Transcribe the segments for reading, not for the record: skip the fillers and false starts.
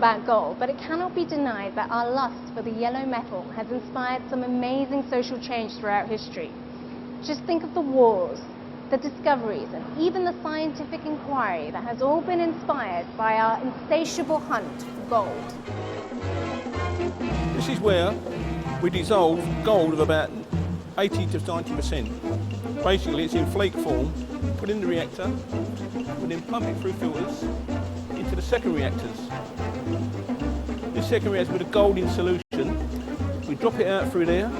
about gold, but it cannot be denied that our lust for the yellow metal has inspired some amazing social change throughout history. Just think of the wars, the discoveries, and even the scientific inquiry that has all been inspired by our insatiable hunt for gold. This is where we dissolve gold of about 80 to 90%. Basically, it's in flake form, put in the reactor, we then pump it through filters into the second reactors. This second reactor with a gold in solution, we drop it out through there,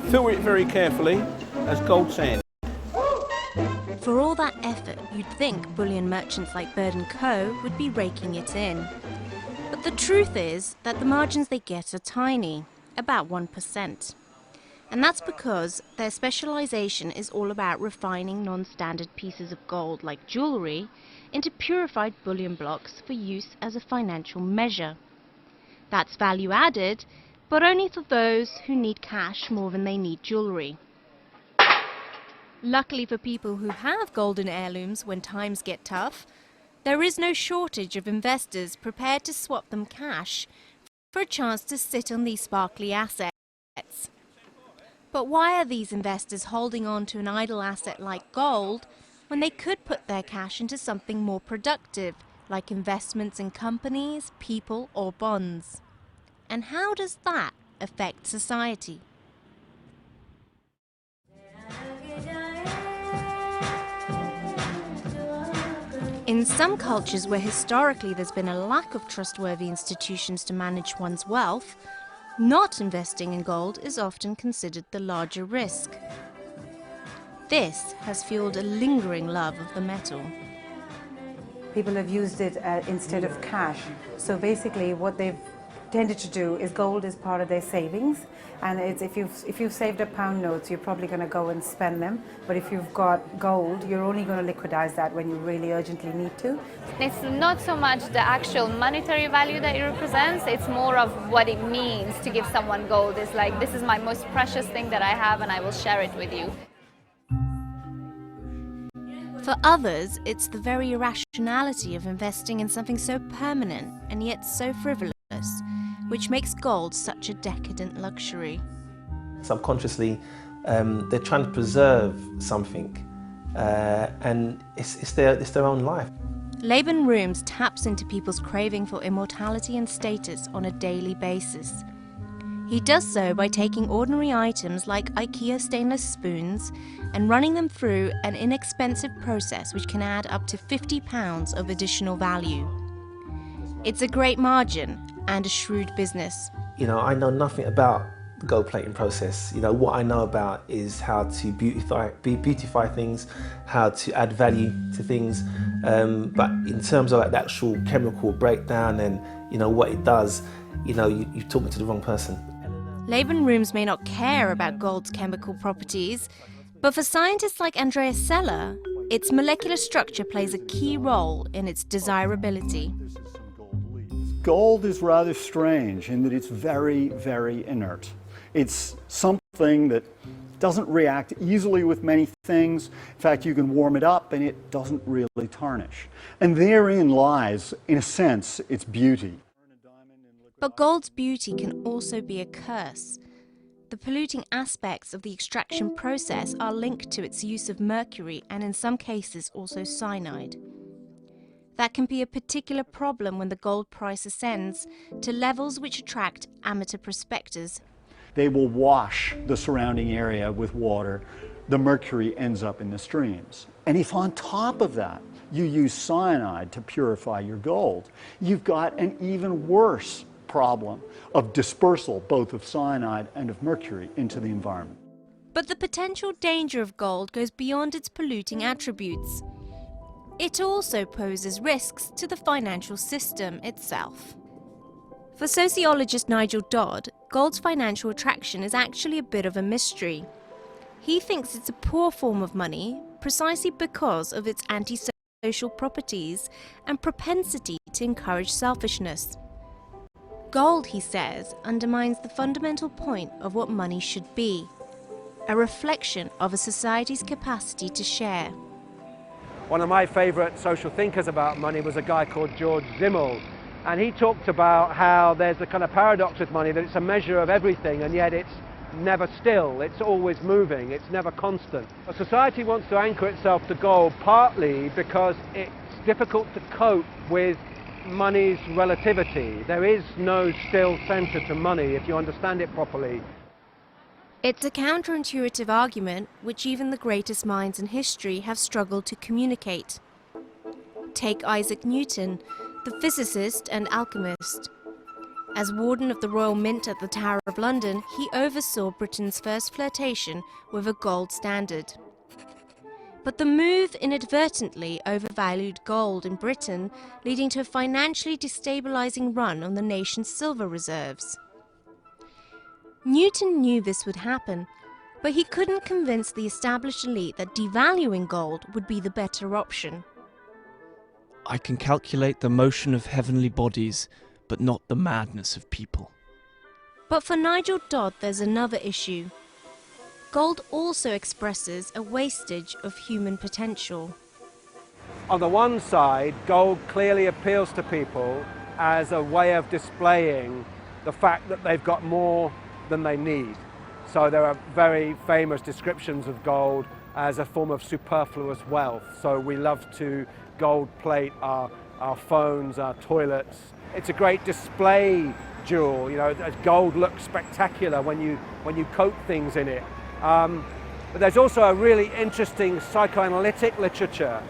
filter it very carefully as gold sand. For all that effort, you'd think bullion merchants like Bird & Co. would be raking it in. But the truth is that the margins they get are tiny, about 1%. And that's because their specialization is all about refining non-standard pieces of gold like jewelry into purified bullion blocks for use as a financial measure. That's value added, but only for those who need cash more than they need jewelry. Luckily for people who have golden heirlooms when times get tough, there is no shortage of investors prepared to swap them cash for a chance to sit on these sparkly assets. But why are these investors holding on to an idle asset like gold when they could put their cash into something more productive, like investments in companies, people, or bonds? And how does that affect society? In some cultures where historically there's been a lack of trustworthy institutions to manage one's wealth, not investing in gold is often considered the larger risk. This has fueled a lingering love of the metal. People have used it instead of cash. So basically what they've tended to do is gold is part of their savings, and it's if you've saved up pound notes, you're probably going to go and spend them, but if you've got gold, you're only going to liquidize that when you really urgently need to. It's not so much the actual monetary value that it represents, it's more of what it means to give someone gold. It's like, this is my most precious thing that I have and I will share it with you. For others, it's the very irrationality of investing in something so permanent and yet so frivolous, which makes gold such a decadent luxury. Subconsciously, they're trying to preserve something, and it's their own life. Laban Rooms taps into people's craving for immortality and status on a daily basis. He does so by taking ordinary items like IKEA stainless spoons and running them through an inexpensive process which can add up to £50 of additional value. It's a great margin and a shrewd business. You know, I know nothing about the gold plating process. You know, what I know about is how to beautify things, how to add value to things. But in terms of like the actual chemical breakdown and, you know, what it does, you know, you're talking to the wrong person. Laban Rooms may not care about gold's chemical properties, but for scientists like Andreas Seller, its molecular structure plays a key role in its desirability. Gold is rather strange in that it's very, very inert. It's something that doesn't react easily with many things. In fact, you can warm it up and it doesn't really tarnish. And therein lies, in a sense, its beauty. But gold's beauty can also be a curse. The polluting aspects of the extraction process are linked to its use of mercury and in some cases also cyanide. That can be a particular problem when the gold price ascends to levels which attract amateur prospectors. They will wash the surrounding area with water. The mercury ends up in the streams. And if on top of that you use cyanide to purify your gold, you've got an even worse problem of dispersal both of cyanide and of mercury into the environment. But the potential danger of gold goes beyond its polluting attributes. It also poses risks to the financial system itself. For sociologist Nigel Dodd, gold's financial attraction is actually a bit of a mystery. He thinks it's a poor form of money precisely because of its antisocial properties and propensity to encourage selfishness. Gold, he says, undermines the fundamental point of what money should be, a reflection of a society's capacity to share. One of my favourite social thinkers about money was a guy called George Simmel, And he talked about how there's a kind of paradox with money, that it's a measure of everything, and yet it's never still, it's always moving, it's never constant. A society wants to anchor itself to gold partly because it's difficult to cope with money's relativity. There is no still center to money if you understand it properly. It's a counterintuitive argument which even the greatest minds in history have struggled to communicate. Take Isaac Newton, the physicist and alchemist. As Warden of the Royal Mint at the Tower of London, he oversaw Britain's first flirtation with a gold standard. But the move inadvertently overvalued gold in Britain, leading to a financially destabilizing run on the nation's silver reserves. Newton knew this would happen, but he couldn't convince the established elite that devaluing gold would be the better option. I can calculate the motion of heavenly bodies, but not the madness of people. But for Nigel Dodd, there's another issue. Gold also expresses a wastage of human potential. On the one side, gold clearly appeals to people as a way of displaying the fact that they've got more than they need. So there are very famous descriptions of gold as a form of superfluous wealth. So we love to gold plate our phones, our toilets. It's a great display jewel. You know, gold looks spectacular when you coat things in it. But there's also a really interesting psychoanalytic literature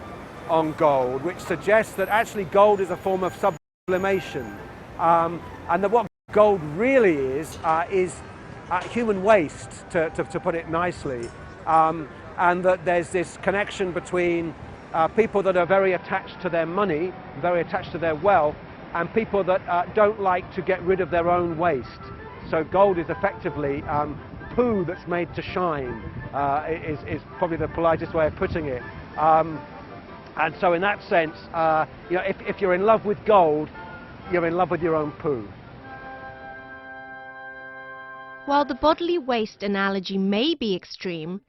on gold, which suggests that actually gold is a form of sublimation, and that what gold really is human waste, to put it nicely, and that there's this connection between people that are very attached to their money, very attached to their wealth, and people that don't like to get rid of their own waste. So gold is effectively poo that's made to shine, is probably the politest way of putting it. And so in that sense, you know, if you're in love with gold, you're in love with your own poo. While the bodily waste analogy may be extreme,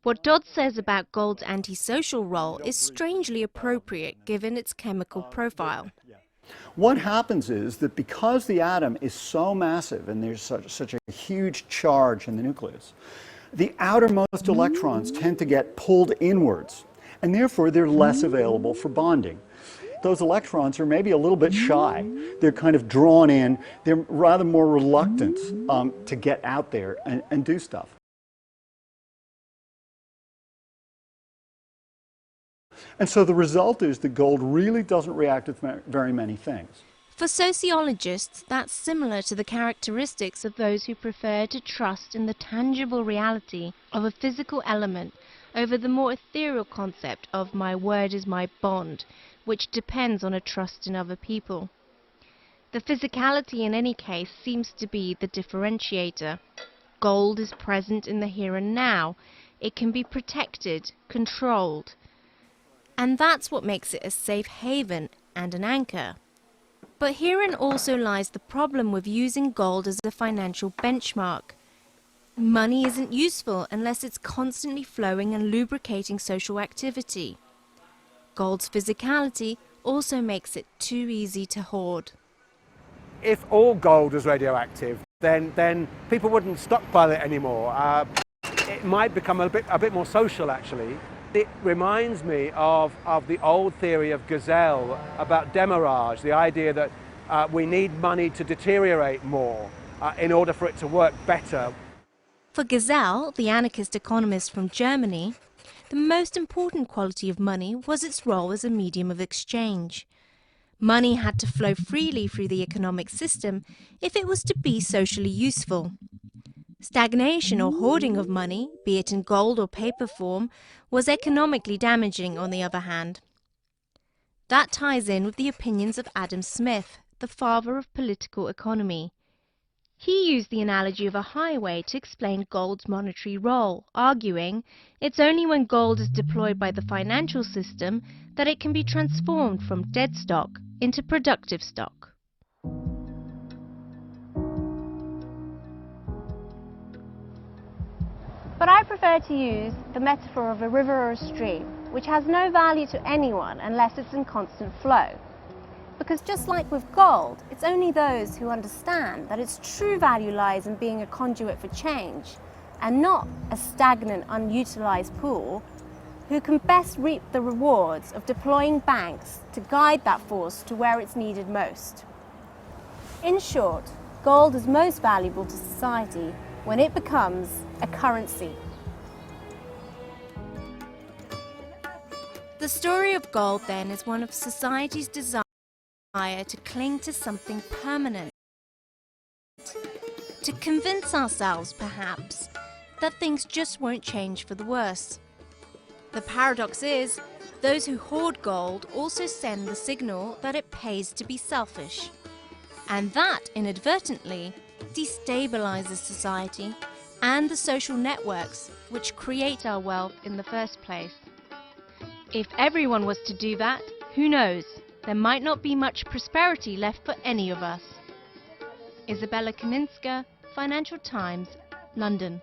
what Dodd says about gold's antisocial role is strangely appropriate given its chemical profile. What happens is that because the atom is so massive and there's such a huge charge in the nucleus, the outermost electrons tend to get pulled inwards, and therefore they're less available for bonding. Those electrons are maybe a little bit shy. They're kind of drawn in. They're rather more reluctant to get out there and do stuff. And so the result is that gold really doesn't react with very many things. For sociologists, that's similar to the characteristics of those who prefer to trust in the tangible reality of a physical element over the more ethereal concept of my word is my bond, which depends on a trust in other people. The physicality in any case seems to be the differentiator. Gold is present in the here and now. It can be protected, controlled. And that's what makes it a safe haven and an anchor. But herein also lies the problem with using gold as a financial benchmark. Money isn't useful unless it's constantly flowing and lubricating social activity. Gold's physicality also makes it too easy to hoard. If all gold was radioactive, then people wouldn't stockpile it anymore. It might become a bit more social, actually. It reminds me of the old theory of Gazelle about demurrage, the idea that we need money to deteriorate more in order for it to work better. For Gazelle, the anarchist economist from Germany, the most important quality of money was its role as a medium of exchange. Money had to flow freely through the economic system if it was to be socially useful. Stagnation or hoarding of money, be it in gold or paper form, was economically damaging on the other hand. That ties in with the opinions of Adam Smith, the father of political economy. He used the analogy of a highway to explain gold's monetary role, arguing it's only when gold is deployed by the financial system that it can be transformed from dead stock into productive stock. But I prefer to use the metaphor of a river or a stream, which has no value to anyone unless it's in constant flow. Because just like with gold, it's only those who understand that its true value lies in being a conduit for change and not a stagnant, unutilized pool, who can best reap the rewards of deploying banks to guide that force to where it's needed most. In short, gold is most valuable to society when it becomes a currency. The story of gold, then, is one of society's desire to cling to something permanent, to convince ourselves, perhaps, that things just won't change for the worse. The paradox is, those who hoard gold also send the signal that it pays to be selfish, and that inadvertently destabilizes society and the social networks which create our wealth in the first place. If everyone was to do that, who knows, there might not be much prosperity left for any of us. Isabella Kaminska, Financial Times, London.